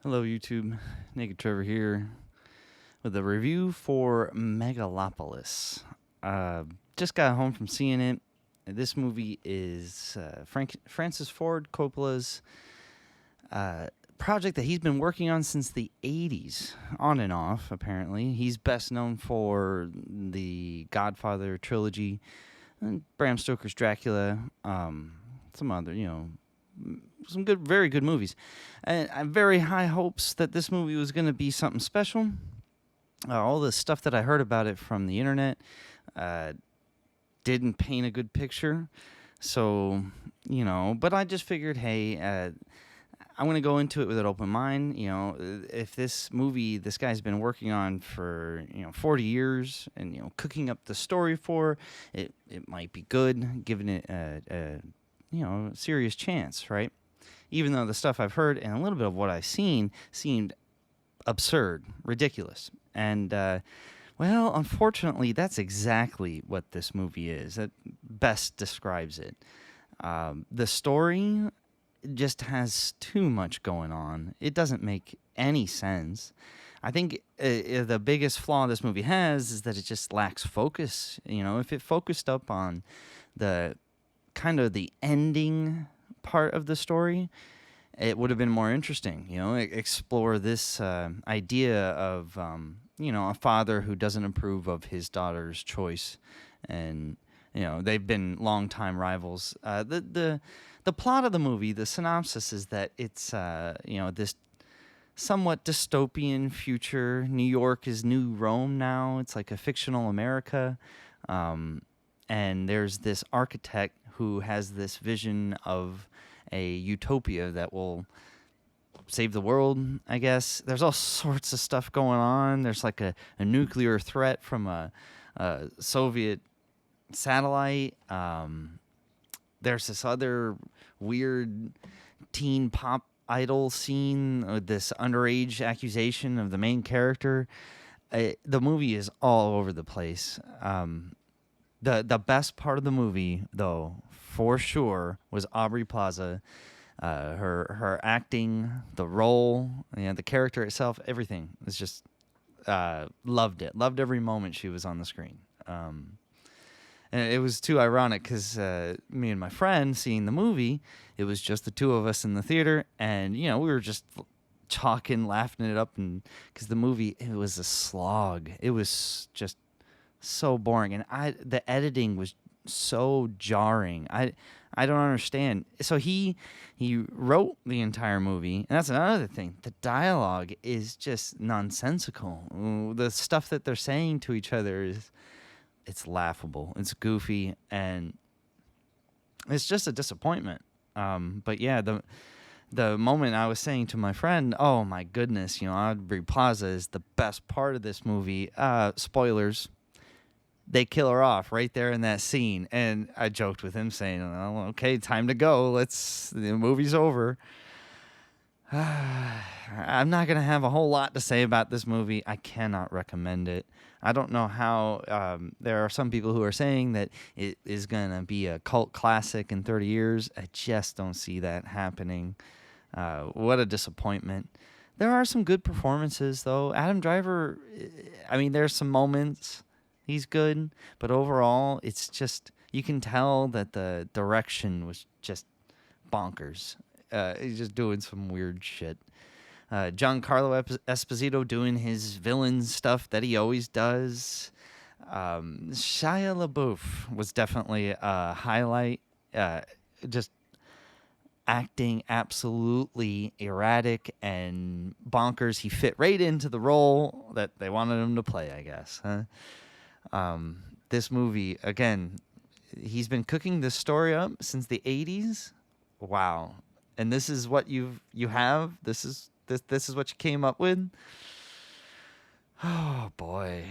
Hello, YouTube. Naked Trevor here with a review for Megalopolis. Just got home from seeing it. This movie is Francis Ford Coppola's project that he's been working on since the 80s, on and off, apparently. He's best known for the Godfather trilogy, and Bram Stoker's Dracula, some other, some good, very good movies. And I have very high hopes that this movie was going to be something special. All the stuff that I heard about it from the internet didn't paint a good picture. So, but I just figured, hey, I'm going to go into it with an open mind. If this movie this guy's been working on for, 40 years and, cooking up the story for, it might be good, giving it a serious chance, right? Even though the stuff I've heard and a little bit of what I've seen seemed absurd, ridiculous. And, unfortunately, that's exactly what this movie is. That best describes it. The story just has too much going on. It doesn't make any sense. I think the biggest flaw this movie has is that it just lacks focus. If it focused up on the kind of the ending part of the story, it would have been more interesting. Explore this idea of a father who doesn't approve of his daughter's choice, and they've been longtime rivals. The plot of the movie, the synopsis, is that it's this somewhat dystopian future. New York is New Rome now. It's like a fictional America, and there's this architect who has this vision of a utopia that will save the world, I guess. There's all sorts of stuff going on. There's like a nuclear threat from a Soviet satellite. There's this other weird teen pop idol scene with this underage accusation of the main character. The movie is all over the place. The best part of the movie, though, for sure, was Aubrey Plaza. Her acting, the role, the character itself, everything. It's just loved it. Loved every moment she was on the screen. And it was too ironic because me and my friend seeing the movie, it was just the two of us in the theater, and we were just talking, laughing it up, and because the movie, it was a slog. It was just so boring, and the editing was so jarring. I don't understand. So he wrote the entire movie, and that's another thing. The dialogue is just nonsensical. The stuff that they're saying to each other it's laughable. It's goofy, and it's just a disappointment. But yeah, the moment I was saying to my friend, oh my goodness, Aubrey Plaza is the best part of this movie. Spoilers. They kill her off right there in that scene. And I joked with him saying, oh, okay, time to go. The movie's over. I'm not going to have a whole lot to say about this movie. I cannot recommend it. I don't know how there are some people who are saying that it is going to be a cult classic in 30 years. I just don't see that happening. What a disappointment. There are some good performances, though. Adam Driver, there's some moments. He's good, but overall, it's just, you can tell that the direction was just bonkers. He's just doing some weird shit. Giancarlo Esposito doing his villain stuff that he always does. Shia LaBeouf was definitely a highlight. Just acting absolutely erratic and bonkers. He fit right into the role that they wanted him to play, I guess. Huh? This movie, again, he's been cooking this story up since the 80s. Wow. And this is what you have? This is what you came up with? Oh boy.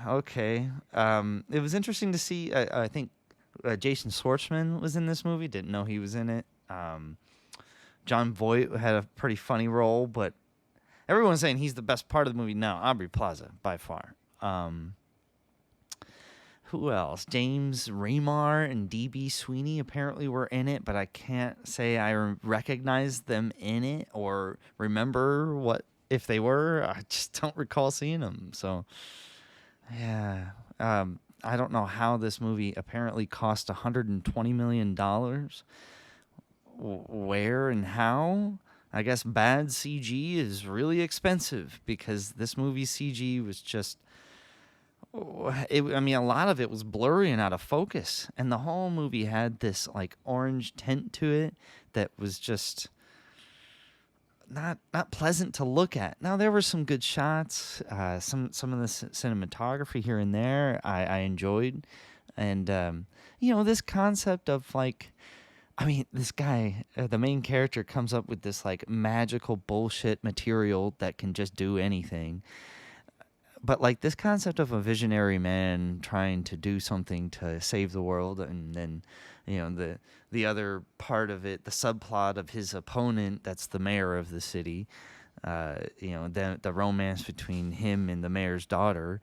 Okay. It was interesting to see. I think Jason Schwartzman was in this movie. Didn't know he was in it. John Voight had a pretty funny role, but everyone's saying he's the best part of the movie. No, Aubrey Plaza by far. Who else? James Remar and DB Sweeney apparently were in it, but I can't say I recognize them in it or remember what if they were. I just don't recall seeing them. So, yeah. I don't know how this movie apparently cost $120 million. Where and how? I guess bad CG is really expensive because this movie's CG was just I mean, a lot of it was blurry and out of focus, and the whole movie had this like orange tint to it that was just not pleasant to look at. Now there were some good shots, some of the cinematography here and there I enjoyed, and this concept of like. I mean, this guy, the main character, comes up with this like magical bullshit material that can just do anything. But like this concept of a visionary man trying to do something to save the world, and then the other part of it, the subplot of his opponent, that's the mayor of the city, the romance between him and the mayor's daughter,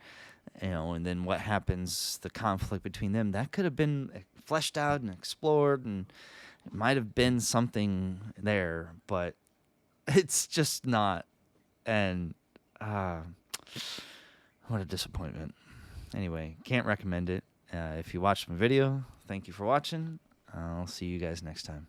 and then what happens, the conflict between them, that could have been fleshed out and explored, and it might have been something there, but it's just not. And what a disappointment. Anyway, can't recommend it. If you watched my video, thank you for watching. I'll see you guys next time.